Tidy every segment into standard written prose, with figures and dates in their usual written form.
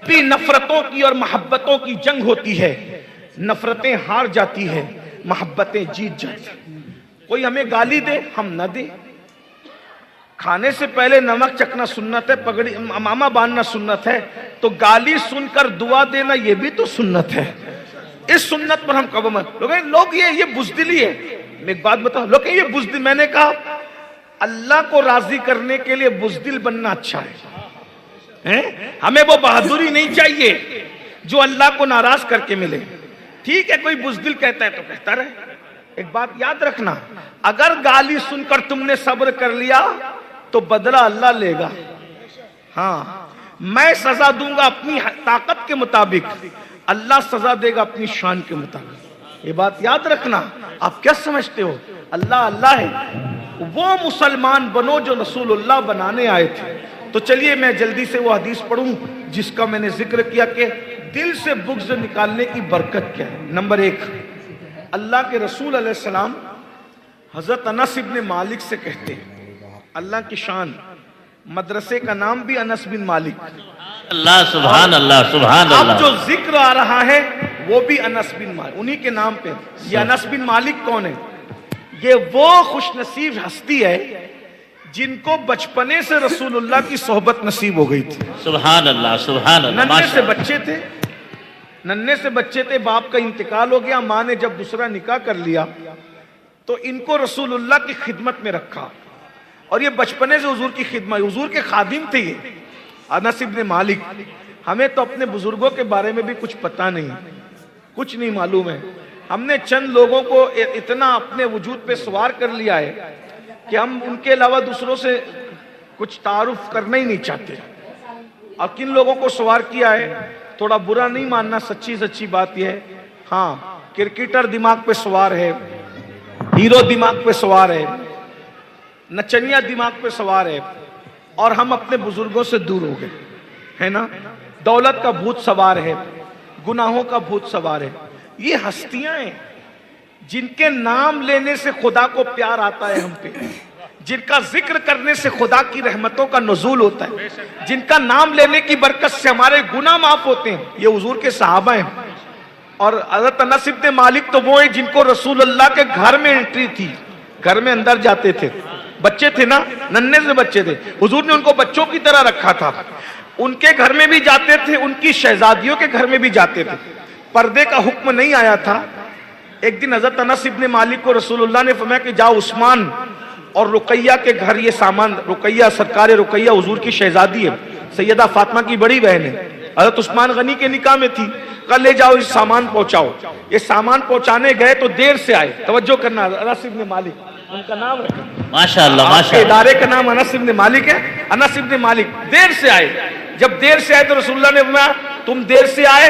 بھی نفرتوں کی اور محبتوں کی جنگ ہوتی ہے، نفرتیں ہار جاتی ہے، محبتیں جیت جاتی ہیں۔ کوئی ہمیں گالی دے ہم نہ دیں، کھانے سے پہلے نمک چکنا سنت ہے، پگڑی امامہ باندھنا سنت ہے، تو گالی سن کر دعا دینا یہ بھی تو سنت ہے۔ اس سنت پر ہم کب لوگ یہ بزدلی ہے۔ میں ایک بات بتاؤں، لوگ یہ بزدل، میں نے کہا اللہ کو راضی کرنے کے لیے بزدل بننا اچھا ہے، ہمیں وہ بہادری نہیں چاہیے جو اللہ کو ناراض کر کے ملے۔ ٹھیک ہے کوئی بزدل کہتا ہے تو کہتا رہے، ایک بات یاد رکھنا، اگر گالی سن کر تم نے صبر کر لیا تو بدلہ اللہ لے گا۔ ہاں میں سزا دوں گا اپنی طاقت کے مطابق، اللہ سزا دے گا اپنی شان کے مطابق۔ یہ بات یاد رکھنا۔ آپ کیا سمجھتے ہو اللہ اللہ ہے؟ وہ مسلمان بنو جو رسول اللہ بنانے آئے تھے۔ تو چلیے میں جلدی سے وہ حدیث پڑھوں جس کا میں نے ذکر کیا کہ دل سے بغض نکالنے کی برکت کیا ہے۔ نمبر 1، اللہ کے رسول علیہ السلام حضرت انس بن مالک سے کہتے ہیں، اللہ کی شان، مدرسے کا نام بھی انس بن مالک، اللہ سبحان اللہ سبحان اللہ۔ اب جو ذکر آ رہا ہے وہ بھی انس بن مالک، انہی کے نام پہ۔ یہ انس بن مالک کون ہے؟ یہ وہ خوش نصیب ہستی ہے جن کو بچپنے سے رسول اللہ کی صحبت نصیب ہو گئی تھی۔ سبحان اللہ سبحان اللہ۔ ننھے سے بچے تھے، باپ کا انتقال ہو گیا، ماں نے جب دوسرا نکاح کر لیا تو ان کو رسول اللہ کی خدمت میں رکھا، اور یہ بچپنے سے حضور کی خدمت، حضور کے خادم تھے یہ انس بن مالک۔ ہمیں تو اپنے بزرگوں کے بارے میں بھی کچھ پتہ نہیں، کچھ نہیں معلوم ہے۔ ہم نے چند لوگوں کو اتنا اپنے وجود پہ سوار کر لیا ہے کہ ہم ان کے علاوہ دوسروں سے کچھ تعارف کرنا ہی نہیں چاہتے۔ اور کن لوگوں کو سوار کیا ہے تھوڑا برا نہیں ماننا، سچی بات یہ ہے۔ ہاں کرکٹر دماغ پہ سوار ہے، ہیرو دماغ پہ سوار ہے، نچنیا دماغ پہ سوار ہے، اور ہم اپنے بزرگوں سے دور ہو گئے، ہے نا؟ دولت کا بھوت سوار ہے، گناہوں کا بھوت سوار ہے۔ یہ ہستیاں ہیں جن کے نام لینے سے خدا کو پیار آتا ہے ہم پہ، جن کا ذکر کرنے سے خدا کی رحمتوں کا نزول ہوتا ہے، جن کا نام لینے کی برکت سے ہمارے گناہ معاف ہوتے ہیں۔ یہ حضور کے صحابہ ہیں۔ اور حضرت انس بن مالک تو وہ ہیں جن کو رسول اللہ کے گھر میں انٹری تھی، گھر میں اندر جاتے تھے، بچے تھے نا، ننھے سے بچے تھے، حضور نے ان کو بچوں کی طرح رکھا تھا، ان کے گھر میں بھی جاتے تھے، ان کی شہزادیوں کے گھر میں بھی جاتے تھے۔ پردے کا حکم نہیں آیا تھا۔ ایک دن حضرت انس بن مالک کو رسول اللہ نے فرمایا کہ جاؤ عثمان اور رقیہ کے گھر یہ سامان، رقیہ سرکار رقیہ حضور کی شہزادی ہے، سیدہ فاطمہ کی بڑی بہن ہے، حضرت عثمان غنی کے نکاح میں تھی، کل لے جاؤ اس سامان پہنچاؤ۔ یہ سامان پہنچانے گئے تو دیر سے آئے، توجہ کرنا، انس بن مالک ان کا نام ہے، ماشاءاللہ آپ کے ماشاءاللہ۔ ادارے کا نام انس بن مالک ہے۔ انس بن مالک دیر سے آئے، جب دیر سے آئے تو رسول اللہ نے فرمایا تم دیر سے آئے۔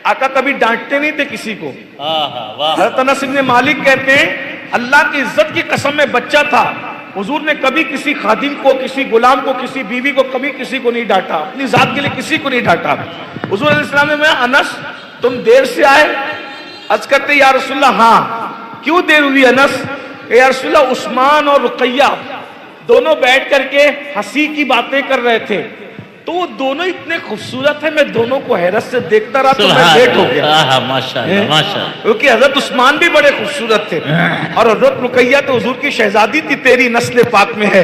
آقا کبھی ڈانٹتے نہیں تھے کسی کو۔ حضرت انس بن مالک کہتے ہیں اللہ کی عزت کی قسم میں بچہ تھا، حضور نے کبھی کسی خادم کو، کسی غلام کو، کسی بیوی کو، کبھی کسی کو نہیں ڈانٹا، اپنی ذات کے لیے کسی کو نہیں ڈانٹا۔ حضور علیہ السلام نے فرمایا انس تم دیر سے آئے؟ عرض کرتے یا رسول اللہ ہاں۔ کیوں دیر ہوئی انس؟ یا رسول اللہ عثمان اور رقیہ دونوں بیٹھ کر کے ہنسی کی باتیں کر رہے تھے، تو وہ دونوں اتنے خوبصورت ہیں، میں دونوں کو حیرت سے دیکھتا رہا تو میں لیٹ ہو گیا۔ ماشاءاللہ ماشاءاللہ۔ کیونکہ حضرت عثمان بھی بڑے خوبصورت تھے، اور حضرت رقیہ تو حضور کی شہزادی تھی، تیری نسل پاک میں ہے۔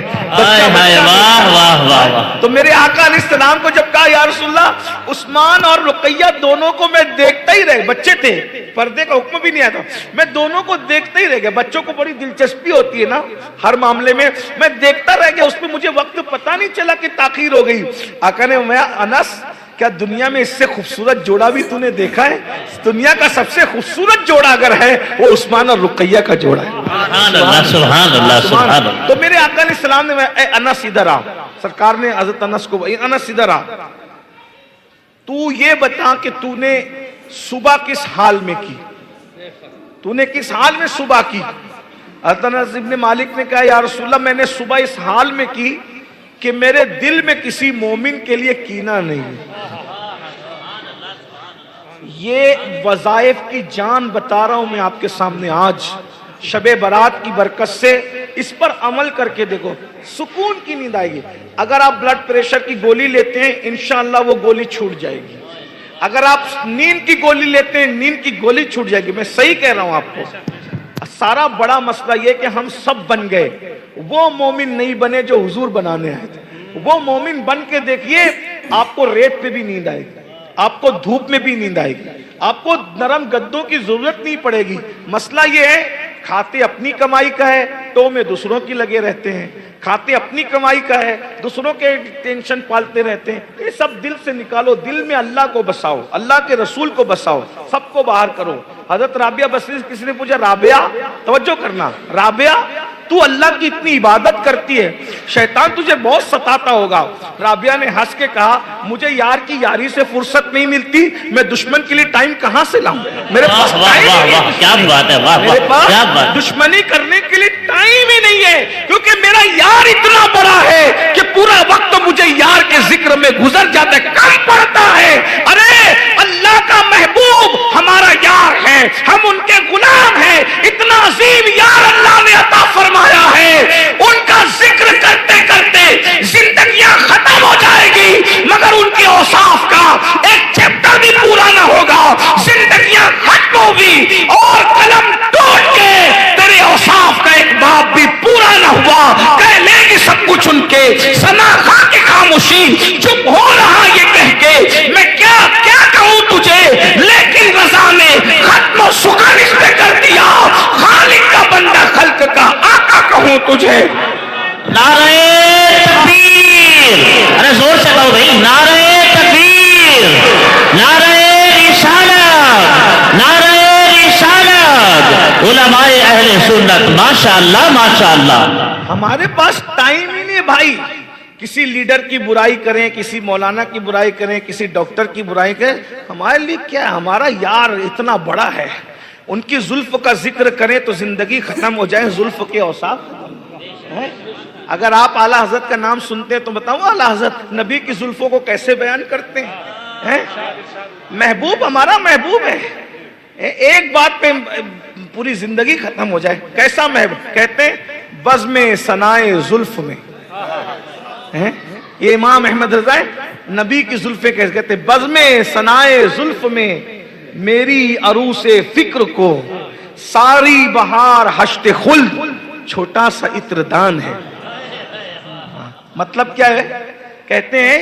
تو میرے آقا علیہ السلام کو جب کہا یا رسول اللہ عثمان اور رقیہ دونوں کو میں دیکھتا ہی رہ، بچے تھے، پردے کا حکم بھی نہیں آیا تھا، میں دونوں کو دیکھتا ہی رہ گیا۔ بچوں کو بڑی دلچسپی ہوتی ہے نا ہر معاملے میں، میں دیکھتا رہ گیا، اس میں مجھے وقت پتہ نہیں چلا کہ تاخیر ہو گئی۔ آقا نے فرمایا انس کیا دنیا میں اس سے خوبصورت جوڑا بھی تو نے دیکھا ہے؟ دنیا کا سب سے خوبصورت جوڑا اگر ہے وہ عثمان اور رقیہ کا جوڑا ہے۔ سبحان اللہ سبحان اللہ سبحان اللہ۔ تو میرے آقا علیہ السلام نے اے انس ادھر آ، سرکار نے حضرت انس کو انس ادھر آ، تو یہ بتا کہ تو نے صبح کس حال میں کی، تو نے کس حال میں صبح کی؟ حضرت انس بن مالک نے کہا یا رسول اللہ میں نے صبح اس حال میں کی کہ میرے دل میں کسی مومن کے لیے کینہ نہیں۔ یہ وظائف کی جان بتا رہا ہوں میں آپ کے سامنے آج، شب برات کی برکت سے اس پر عمل کر کے دیکھو، سکون کی نیند آئے گی۔ اگر آپ بلڈ پریشر کی گولی لیتے ہیں انشاءاللہ وہ گولی چھوٹ جائے گی۔ اگر آپ نیند کی گولی لیتے ہیں نیند کی گولی چھوٹ جائے گی۔ میں صحیح کہہ رہا ہوں آپ کو۔ سارا بڑا مسئلہ یہ کہ ہم سب بن گئے، وہ مومن نہیں بنے جو حضور بنانے آئے تھے۔ وہ مومن بن کے دیکھیے، آپ کو ریت پہ بھی نیند آئے گی، آپ کو دھوپ میں بھی نیند آئے گی، آپ کو نرم گدوں کی ضرورت نہیں پڑے گی۔ مسئلہ یہ ہے کھاتے اپنی کمائی کا ہے تو میں دوسروں کی لگے رہتے ہیں، کھاتے اپنی کمائی کا ہے دوسروں کے ٹینشن پالتے رہتے ہیں۔ یہ سب دل سے نکالو، دل میں اللہ کو بساؤ، اللہ کے رسول کو بساؤ، سب کو باہر کرو۔ حضرت رابعہ بصری سے کسی نے پوچھا، رابعہ توجہ کرنا، رابعہ تو اللہ کی اتنی عبادت کرتی ہے، شیطان تجھے بہت ستاتا ہوگا۔ رابعہ نے ہنس کے کہا، مجھے یار کی یاری سے فرصت نہیں ملتی، میں دشمن کے لیے ٹائم کہاں سے لاؤں؟ میرے پاس ٹائم ہی نہیں، کیا بات ہے، واہ میرے واہ کیا پاس بات۔ دشمنی کرنے کے لیے ٹائم ہی نہیں ہے، کیونکہ میرا یار اتنا بڑا ہے کہ پورا وقت مجھے یار کے ذکر میں گزر جاتا ہے، کم پڑتا ہے۔ ارے اللہ کا محبوب ہمارا یار ہے، ہم ان کے غلام ہیں، اتنا عظیم یار اللہ نے عطا فرمایا ہے، ان کا ذکر کرتے کرتے زندگیاں ختم ہو جائے گی مگر ان کے اوصاف کا ایک چیپٹر بھی پورا نہ ہوگا، زندگیاں ختم ہوگی اور قلم ٹوٹ کے تیرے اوصاف کا ایک باب بھی پورا نہ ہوا، کہہ لے گی سب کچھ ان کے ثنا خاں کی خاموشی، چپ ہو رہا یہ کہہ کے میں کیا کیا کہوں تجھے، لیکن رضا نے ختم و سکون اس پہ کر دیا، خالق کا بندہ خلق کا آقا کہوں تجھے۔ نعرہ تکبیر، ارے زور سے کہو بھائی، نعرہ تکبیر، نعرہ رسالت، نعرہ رسالت، علماء اہل سنت، ماشاءاللہ ماشاءاللہ۔ ہمارے پاس ٹائم ہی نہیں بھائی، کسی لیڈر کی برائی کریں، کسی مولانا کی برائی کریں، کسی ڈاکٹر کی برائی کریں، ہمارے لیے کیا ہے؟ ہمارا یار اتنا بڑا ہے، ان کی زلف کا ذکر کریں تو زندگی ختم ہو جائے، زلف کے اوصاف ہیں۔ اگر آپ اعلیٰ حضرت کا نام سنتے ہیں تو بتاؤں اعلیٰ حضرت نبی کی زلفوں کو کیسے بیان کرتے ہیں؟ محبوب ہمارا محبوب ہے، ایک بات پہ پوری زندگی ختم ہو جائے، کیسا محبوب؟ کہتے ہیں بزم ثنائے زلف میں، یہ امام احمد رضا ہے، نبی کی زلفیں کیسے کہتے ہیں؟ بزم ثنائے زلف میں میری عروس فکر کو ساری بہار ہشت خلد چھوٹا سا عطر دان ہے۔ مطلب کیا ہے؟ کہتے ہیں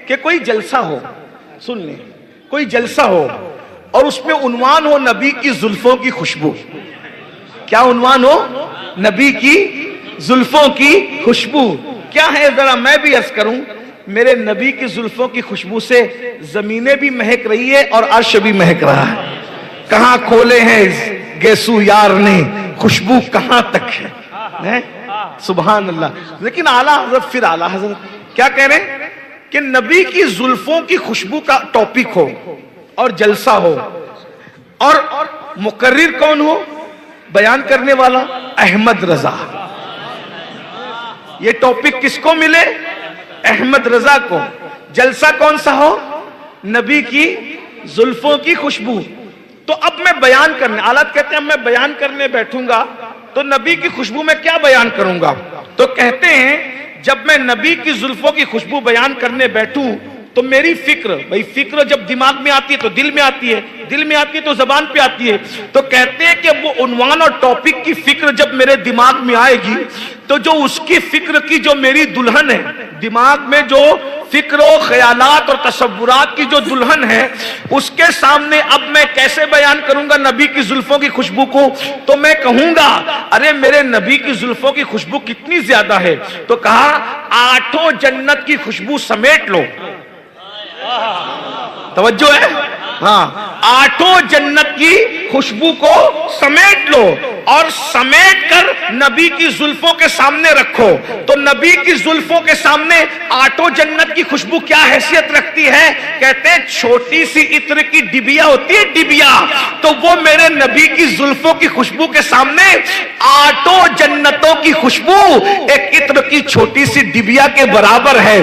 کہ کوئی جلسہ ہو، سن لیں، کوئی جلسہ ہو اور اس میں عنوان ہو نبی کی زلفوں کی خوشبو۔ کیا عنوان ہو؟ نبی کی زلفوں کی خوشبو۔ کیا ہے ذرا میں بھی عرض کروں، میرے نبی کی زلفوں کی خوشبو سے زمینیں بھی مہک رہی ہے اور عرش بھی مہک رہا ہے۔ کہاں کھولے ہیں گیسو یار نے، خوشبو کہاں تک ہے؟ سبحان اللہ۔ لیکن اعلیٰ حضرت، پھر اعلیٰ حضرت کیا کہہ رہے ہیں کہ نبی کی زلفوں کی خوشبو کا ٹاپک ہو اور جلسہ ہو، اور مقرر کون ہو؟ بیان کرنے والا احمد رضا۔ یہ ٹاپک کس کو ملے؟ احمد رضا کو۔ جلسہ کون سا ہو؟ نبی کی زلفوں کی خوشبو۔ تو اب میں بیان کرنے، آلات کہتے ہیں میں بیان کرنے بیٹھوں گا تو نبی کی خوشبو میں کیا بیان کروں گا؟ تو کہتے ہیں جب میں نبی کی زلفوں کی خوشبو بیان کرنے بیٹھوں تو میری فکر، بھئی فکر جب دماغ میں آتی ہے تو دل میں آتی ہے، دل میں آتی ہے تو زبان پہ آتی ہے، تو کہتے ہیں کہ وہ عنوان اور ٹاپک کی فکر جب میرے دماغ میں آئے گی تو جو اس کی فکر کی جو میری دلہن ہے، دماغ میں جو فکر و خیالات اور تصورات کی جو دلہن ہے، اس کے سامنے اب میں کیسے بیان کروں گا نبی کی زلفوں کی خوشبو کو؟ تو میں کہوں گا ارے میرے نبی کی زلفوں کی خوشبو کتنی زیادہ ہے، تو کہا 8 جنت کی خوشبو سمیٹ لو۔ توجہ ہے؟ ہاں، 8 جنت کی خوشبو کو سمیٹ لو اور سمیٹ کر نبی کی زلفوں کے سامنے رکھو۔ تو نبی کی زلفوں کے سامنے 8 جنت کی خوشبو کیا حیثیت رکھتی ہے؟ کہتے ہیں چھوٹی سی عطر کی ڈبیا ہوتی ہے، ڈبیا، تو وہ میرے نبی کی زلفوں کی خوشبو کے سامنے 8 جنتوں کی خوشبو ایک عطر کی چھوٹی سی ڈبیا کے برابر ہے۔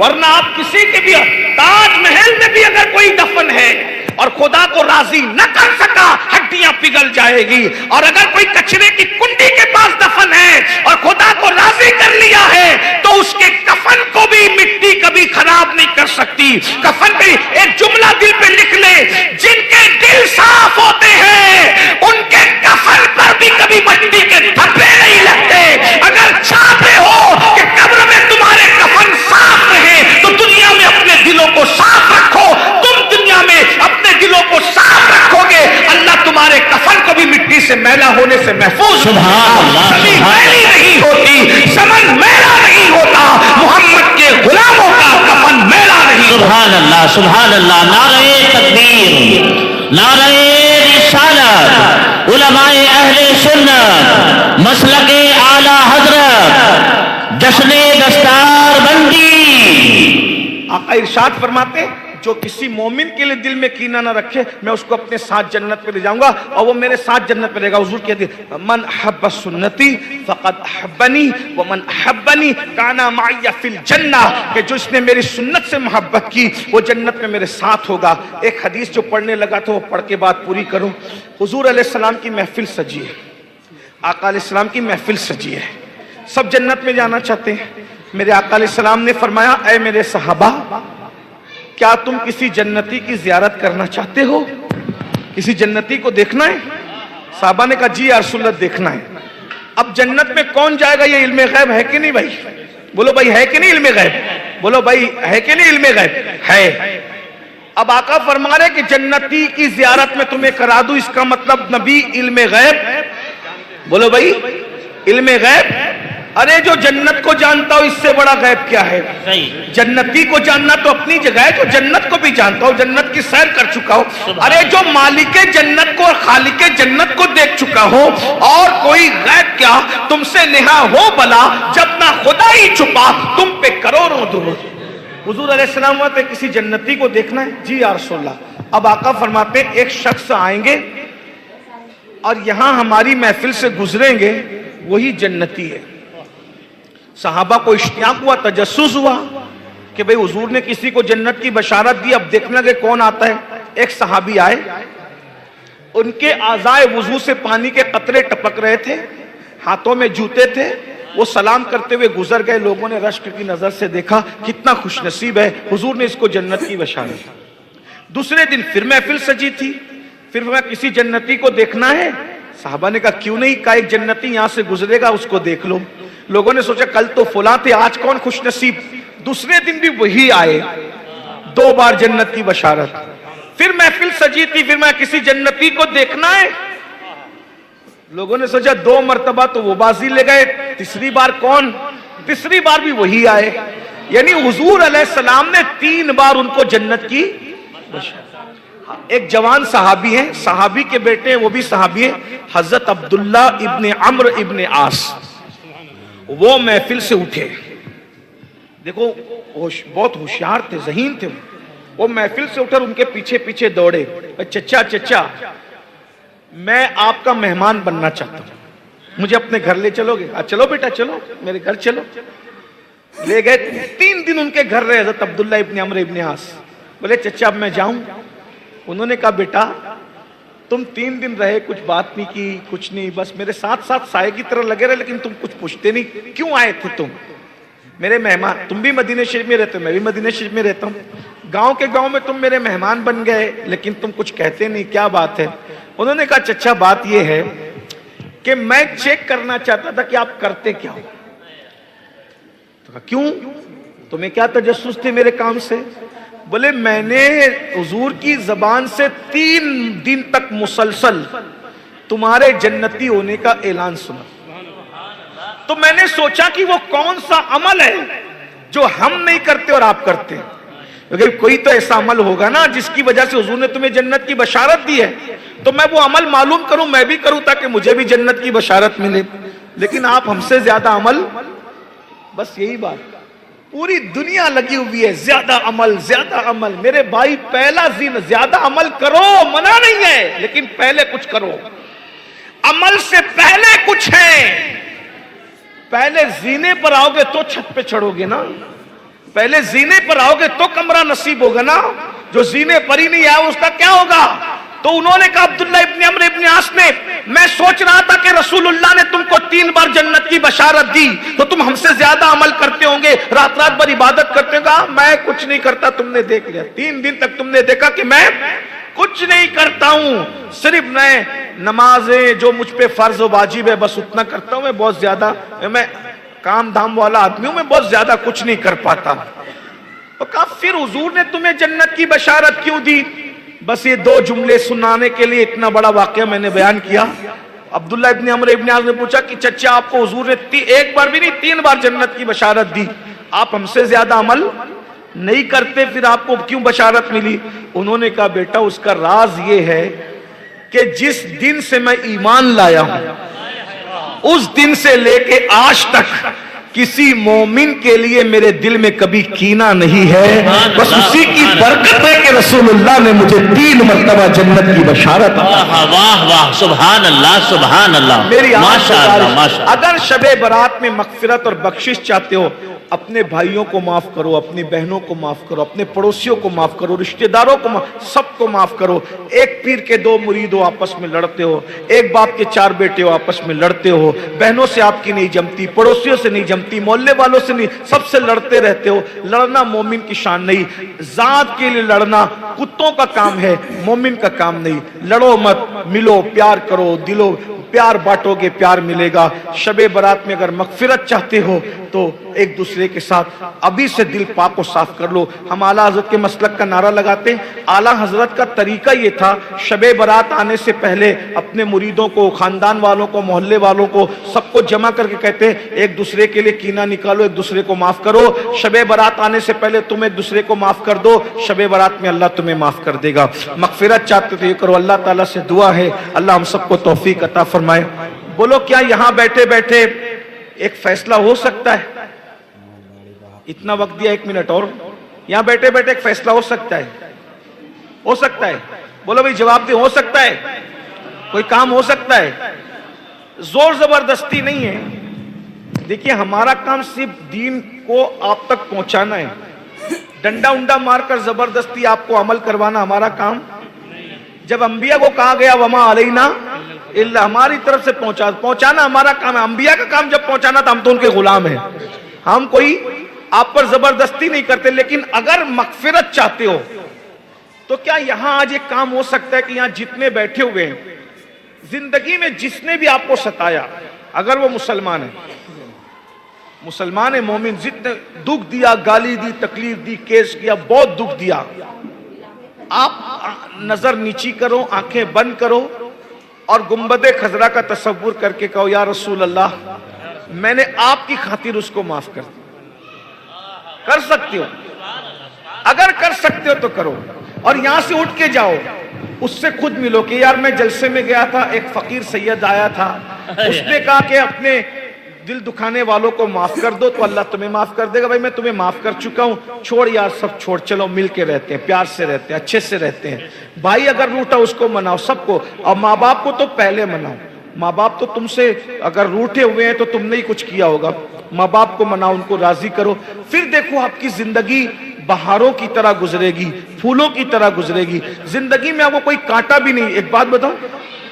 ورنہ آپ کسی کے بھی تاج محل میں بھی اگر کوئی دفن ہے اور خدا کو راضی نہ کر سکا ہڈیاں پگھل جائے گی، اور اگر کوئی کچرے کی کنڈی کے پاس دفن ہے اور خدا کو راضی کر لیا ہے تو اس کے کفن کو بھی مٹی کبھی خراب نہیں کر سکتی۔ کفن پہ ایک جملہ دل پہ لکھ لے، جن کے دل صاف ہوتے ہیں ان کے کفن پر بھی کبھی مٹی کے دھبے نہیں لگتے۔ اگر چاہتے ہو کہ قبر میں تمہارے کفن صاف رہے تو دنیا میں اپنے دلوں کو صاف رکھو۔ تم دنیا میں اپنے دلوں کو صاف رکھو گے، اللہ تمہارے کفن کو بھی مٹی سے میلا ہونے سے محفوظ۔ سبحان اللہ، زمین میلی نہیں ہوتی، سمن میلا نہیں ہوتا، محمد کے غلاموں کا کفن میلا نہیں ہوتا۔ سبحان اللہ، سبحان اللہ، نعرہ تکبیر، نعرہ رسالت، علماء اہل سنت، مسلک اعلی حضرت، جشن دستار بندی۔ آقا ارشاد فرماتے جو کسی مومن کے لیے دل میں کینہ نہ رکھے میں اس کو اپنے ساتھ جنت پہ لے جاؤں گا اور وہ میرے ساتھ جنت پہ رہے گا۔ حضور کہتے ہیں من احب سنتی فقد احبنی ومن احبنی کانا معی فی الجنہ، کہ جو اس نے میری سنت سے محبت کی وہ جنت میں میرے ساتھ ہوگا۔ ایک حدیث جو پڑھنے لگا تھا وہ پڑھ کے بات پوری کروں۔ حضور علیہ السلام کی محفل سجی ہے، آقا علیہ السلام کی محفل سجی ہے، سب جنت میں جانا چاہتے ہیں۔ میرے آقا علیہ السلام نے فرمایا اے میرے صحابہ، کیا تم کسی جنتی کی زیارت کرنا چاہتے ہو؟ کسی جنتی کو دیکھنا ہے؟ صحابہ نے کہا جی یا رسول اللہ دیکھنا ہے۔ اب جنت میں کون جائے گا یہ علم غیب ہے کہ نہیں بھائی؟ بولو بھائی ہے کہ نہیں علم غیب؟ بولو بھائی ہے کہ نہیں علم غیب؟ ہے۔ اب آقا فرما رہے کہ جنتی کی زیارت میں تمہیں کرا دوں، اس کا مطلب نبی علم غیب، بولو بھائی علم غیب۔ ارے جو جنت کو جانتا ہو اس سے بڑا غیب کیا ہے؟ جنتی کو جاننا تو اپنی جگہ ہے، جو جنت کو بھی جانتا ہو، جنت کی سیر کر چکا ہو، ارے جو مالک جنت کو اور خالق جنت کو دیکھ چکا ہو، اور کوئی غیب کیا تم سے نہا ہو بلا، جب نہ خدا ہی چھپا تم پہ کروڑوں درود۔ حضور علیہ السلام پہ کسی جنتی کو دیکھنا ہے؟ جی یا رسول اللہ۔ اب آقا فرماتے ہیں ایک شخص آئیں گے اور یہاں ہماری محفل سے گزریں گے، وہی جنتی ہے۔ صحابہ کو اشتیاق ہوا، تجسس ہوا کہ بھئی حضور نے کسی کو جنت کی بشارت دی، اب دیکھنا کہ کون آتا ہے۔ ایک صحابی آئے، ان کے اعضائے وضو سے پانی کے قطرے ٹپک رہے تھے، ہاتھوں میں جوتے تھے، وہ سلام کرتے ہوئے گزر گئے۔ لوگوں نے رشک کی نظر سے دیکھا کتنا خوش نصیب ہے، حضور نے اس کو جنت کی بشارت دی۔ دوسرے دن پھر محفل سجی تھی، پھر وہ کسی جنتی کو دیکھنا ہے۔ صحابہ نے کہا کیوں نہیں، کہا ایک جنتی یہاں سے گزرے گا اس کو دیکھ لو۔ لوگوں نے سوچا کل تو فلاں تھے، آج کون خوش نصیب۔ دوسرے دن بھی وہی آئے، دو بار جنت کی بشارت۔ پھر محفل سجی تھی، پھر میں کسی جنتی کو دیکھنا ہے۔ لوگوں نے سوچا دو مرتبہ تو وہ بازی لے گئے، تیسری بار کون؟ تیسری بار بھی وہی آئے، یعنی حضور علیہ السلام نے 3 بار ان کو جنت کی بشارت۔ ایک جوان صحابی ہیں، صحابی کے بیٹے ہیں، وہ بھی صحابی ہیں، حضرت عبداللہ ابن عمرو ابن عاص۔ وہ محفل سے اٹھے، دیکھو بہت ہوشیار تھے، ذہین تھے، وہ محفل سے اٹھے، ان کے پیچھے پیچھے دوڑے، چچا چچا میں آپ کا مہمان بننا چاہتا ہوں، مجھے اپنے گھر لے چلو گے؟ چلو بیٹا چلو، میرے گھر چلو۔ لے گئے، 3 دن ان کے گھر رہے حضرت عبداللہ ابن عمرو ابن عاص۔ بولے چچا اب میں جاؤں؟ انہوں نے کہا بیٹا تم 3 دن رہے، کچھ بات نہیں کی، کچھ نہیں، بس میرے ساتھ ساتھ سائے کی طرح لگے رہے، لیکن تم کچھ پوچھتے نہیں، کیوں آئے تھے تم؟ میرے مہمان، تم بھی مدینہ شریف میں رہتے ہو، میں بھی مدینہ شریف میں رہتا ہوں، گاؤں کے گاؤں میں تم میرے مہمان بن گئے لیکن تم کچھ کہتے نہیں، کیا بات ہے؟ انہوں نے کہا چچا بات یہ ہے کہ میں چیک کرنا چاہتا تھا کہ آپ کرتے کیا ہو۔ تو کہا کیوں؟ تمہیں کیا تجسس تھے میرے کام سے؟ بولے میں نے حضور کی زبان سے 3 دن تک مسلسل تمہارے جنتی ہونے کا اعلان سنا، تو میں نے سوچا کہ وہ کون سا عمل ہے جو ہم نہیں کرتے اور آپ کرتے ہیں، کیونکہ کوئی تو ایسا عمل ہوگا نا جس کی وجہ سے حضور نے تمہیں جنت کی بشارت دی ہے، تو میں وہ عمل معلوم کروں، میں بھی کروں تاکہ مجھے بھی جنت کی بشارت ملے۔ لیکن آپ ہم سے زیادہ عمل، بس یہی بات، پوری دنیا لگی ہوئی ہے زیادہ عمل زیادہ عمل۔ میرے بھائی پہلا دن زیادہ عمل کرو، منع نہیں ہے، لیکن پہلے کچھ کرو، عمل سے پہلے کچھ ہے۔ پہلے زینے پر آؤ گے تو چھت پہ چڑھو گے نا، پہلے زینے پر آؤ گے تو کمرہ نصیب ہوگا نا، جو زینے پر ہی نہیں آیا اس کا کیا ہوگا؟ تو انہوں نے کہا عبداللہ ابن عمرو ابن عاص نے، میں سوچ رہا تھا کہ رسول اللہ نے تم کو 3 بار جنت کی بشارت دی تو تم ہم سے زیادہ عمل کرتے ہوں گے، رات رات بھر عبادت کرتے ہوں گے۔ میں کچھ نہیں کرتا، تم نے دیکھ لیا، 3 دن تک تم نے دیکھا کہ میں کچھ نہیں کرتا ہوں، صرف میں نمازیں جو مجھ پہ فرض و واجب ہے بس اتنا کرتا ہوں، میں بہت زیادہ میں کام دھام والا آدمی ہوں، میں بہت زیادہ کچھ نہیں کر پاتا۔ تو کہا پھر حضور نے تمہیں جنت کی بشارت کیوں دی؟ بس یہ 2 جملے سنانے کے لیے اتنا بڑا واقعہ میں نے بیان کیا۔ عبداللہ ابن عمرو ابن عاص نے پوچھا کہ چچا آپ کو حضور نے 1 بار بھی نہیں 3 بار جنت کی بشارت دی، آپ ہم سے زیادہ عمل نہیں کرتے، پھر آپ کو کیوں بشارت ملی؟ انہوں نے کہا بیٹا اس کا راز یہ ہے کہ جس دن سے میں ایمان لایا ہوں اس دن سے لے کے آج تک کسی مومن کے لیے میرے دل میں کبھی کینہ نہیں ہے، بس اسی کی برکت ہے کہ رسول اللہ نے مجھے 3 مرتبہ جنت کی بشارت دی۔ واہ واہ، سبحان اللہ سبحان اللہ، میری ماشاء اللہ ماشاء اللہ۔ اگر شب برات میں مغفرت اور بخشش چاہتے ہو، اپنے بھائیوں کو معاف کرو، اپنی بہنوں کو معاف کرو، اپنے پڑوسیوں کو معاف کرو، رشتہ داروں کو سب کو معاف کرو۔ ایک پیر کے 2 مرید ہو آپس میں لڑتے ہو، ایک باپ کے 4 بیٹے ہو آپس میں لڑتے ہو، بہنوں سے آپ کی نہیں جمتی، پڑوسیوں سے نہیں جمتی، محلے والوں سے نہیں، سب سے لڑتے رہتے ہو۔ لڑنا مومن کی شان نہیں، ذات کے لیے لڑنا کتوں کا کام ہے، مومن کا کام نہیں۔ لڑو مت، ملو، پیار کرو، دلو پیار بانٹو گے پیار ملے گا۔ شب برات میں اگر مغفرت چاہتے ہو تو ایک دوسرے کے ساتھ ابھی سے دل پاک و صاف کر لو۔ ہم اعلیٰ حضرت کے مسلک کا نعرہ لگاتے ہیں، اعلیٰ حضرت کا طریقہ یہ تھا، شب برات آنے سے پہلے اپنے مریدوں کو، خاندان والوں کو، محلے والوں کو سب کو جمع کر کے کہتے ہیں ایک دوسرے کے لیے کینہ نکالو، ایک دوسرے کو معاف کرو۔ شب برات آنے سے پہلے تم ایک دوسرے کو معاف کر دو، شب برات میں اللہ تمہیں معاف کر دے گا۔ مغفرت چاہتے تو یہ کرو۔ اللہ تعالیٰ سے دعا ہے اللہ ہم سب کو توفیق عطا فرمائے۔ بولو کیا یہاں بیٹھے بیٹھے ایک فیصلہ ہو سکتا ہے؟ اتنا وقت دیا، 1 منٹ اور۔ یہاں بیٹھے بیٹھے ایک فیصلہ ہو سکتا ہے؟ ہو سکتا ہے؟ بولو بھائی جواب دے، ہو سکتا ہے؟ کوئی کام ہو سکتا ہے؟ زور زبردستی نہیں ہے۔ دیکھیے ہمارا کام صرف دین کو آپ تک پہنچانا ہے، ڈنڈا انڈا مار کر زبردستی آپ کو عمل کروانا ہمارا کام۔ جب انبیاء کو کہا گیا وما علینا الا، ہماری طرف سے پہنچانا ہمارا کام ہے۔ انبیاء کا کام جب پہنچانا تھا، ہم تو ان کے غلام ہیں، ہم کوئی آپ پر زبردستی نہیں کرتے۔ لیکن اگر مغفرت چاہتے ہو تو کیا یہاں آج ایک کام ہو سکتا ہے کہ یہاں جتنے بیٹھے ہوئے ہیں، زندگی میں جس نے بھی آپ کو ستایا، اگر وہ مسلمان ہے مومن، جتنے دکھ دیا، گالی دی، تکلیف دی، کیس کیا، بہت دکھ دیا، آپ نظر نیچی کرو، آنکھیں بند کرو اور گنبد خضرا کا تصور کر کے کہو یا رسول اللہ میں نے آپ کی خاطر اس کو معاف کر دیا۔ کر سکتے ہو؟ اگر کر سکتے ہو تو کرو، اور یہاں سے اٹھ کے جاؤ، اس سے خود ملو کہ یار میں جلسے میں گیا تھا، ایک فقیر سید آیا تھا، اس نے کہا کہ اپنے دل دکھانے والوں کو معاف کر دو تو اللہ تمہیں معاف کر دے گا۔ بھائی میں تمہیں معاف کر چکا ہوں، چھوڑ یار سب چھوڑ، چلو مل کے رہتے ہیں، پیار سے رہتے ہیں، اچھے سے رہتے ہیں۔ بھائی اگر روٹا اس کو مناؤ، سب کو، اور ماں باپ کو تو پہلے مناؤ۔ ماں باپ تو تم سے اگر روٹے ہوئے ہیں تو تم نے ہی کچھ کیا ہوگا، ماں باپ کو مناؤ، ان کو راضی کرو، پھر دیکھو آپ کی زندگی بہاروں کی طرح گزرے گی، پھولوں کی طرح گزرے گی، زندگی میں آپ کو کوئی کانٹا بھی نہیں۔ ایک بات بتاؤ،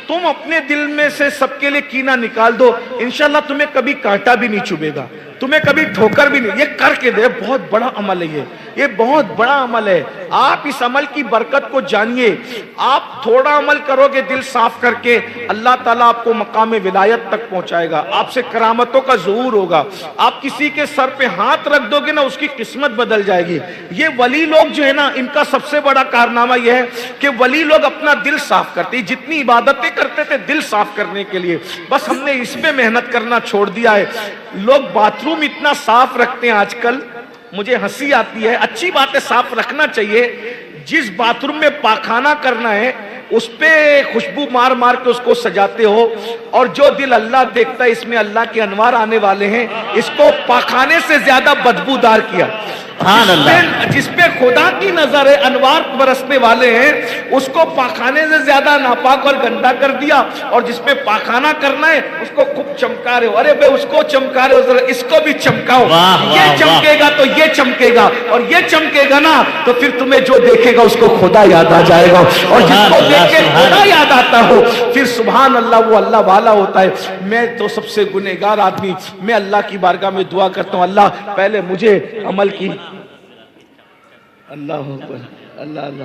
تم اپنے دل میں سے سب کے لیے کینہ نکال دو، انشاءاللہ تمہیں کبھی کانٹا بھی نہیں چبھے گا، تمہیں کبھی ٹھوکر بھی نہیں۔ یہ کر کے دے، بہت بڑا عمل ہے یہ بہت بڑا عمل ہے۔ آپ اس عمل کی برکت کو جانیے، آپ تھوڑا عمل کرو گے دل صاف کر کے، اللہ تعالیٰ آپ کو مقام ولایت تک پہنچائے گا، آپ سے کرامتوں کا ظہور ہوگا۔ آپ کسی کے سر پہ ہاتھ رکھ دو گے نا، اس کی قسمت بدل جائے گی۔ یہ ولی لوگ جو ہے نا، ان کا سب سے بڑا کارنامہ یہ ہے کہ ولی لوگ اپنا دل صاف کرتے ہیں۔ جتنی عبادتیں کرتے تھے دل صاف کرنے کے لیے، بس ہم نے اس پہ محنت کرنا چھوڑ دیا ہے۔ لوگ باتھ روم اتنا صاف رکھتے ہیں آج کل، مجھے ہنسی آتی ہے۔ اچھی باتیں صاف رکھنا چاہیے، جس باتھ روم میں پاخانہ کرنا ہے اس پہ خوشبو مار مار کے اس کو سجاتے ہو، اور جو دل اللہ دیکھتا ہے اس میں اللہ کے انوار آنے والے ہیں، اس کو پاخانے سے زیادہ بدبودار کیا۔ سبحان اللہ، جس پہ خدا کی نظر ہے، انوار برسنے والے ہیں، اس کو پاخانے سے زیادہ ناپاک اور گندا کر دیا، اور جس پہ پاخانہ کرنا ہے اس کو خوب چمکا رہے ہو. ارے بھائی اس کو چمکا رہے ہو، ذرا اس کو بھی چمکاؤ. واہ، یہ واہ، چمکے گا تو یہ چمکے گا، اور یہ چمکے گا نا تو پھر تمہیں جو دیکھے گا اس کو خدا یاد آ جائے گا، اور جس کو دیکھ کے خدا یاد آتا ہو پھر سبحان اللہ وہ اللہ والا ہوتا ہے. میں تو سب سے گنہگار آدمی، میں اللہ کی بارگاہ میں دعا کرتا ہوں، اللہ پہلے مجھے عمل کی. اللہ اکبر، اللہ اللہ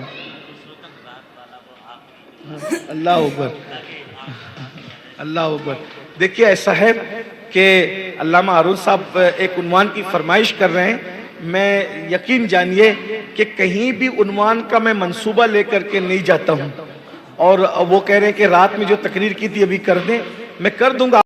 اللہ اکبر، اللہ اکبر. دیکھیے ایسا ہے کہ علامہ ہارون صاحب ایک عنوان کی فرمائش کر رہے ہیں. میں یقین جانیے کہ کہیں بھی عنوان کا میں منصوبہ لے کر کے نہیں جاتا ہوں، اور وہ کہہ رہے ہیں کہ رات میں جو تقریر کی تھی ابھی کر دیں، میں کر دوں گا.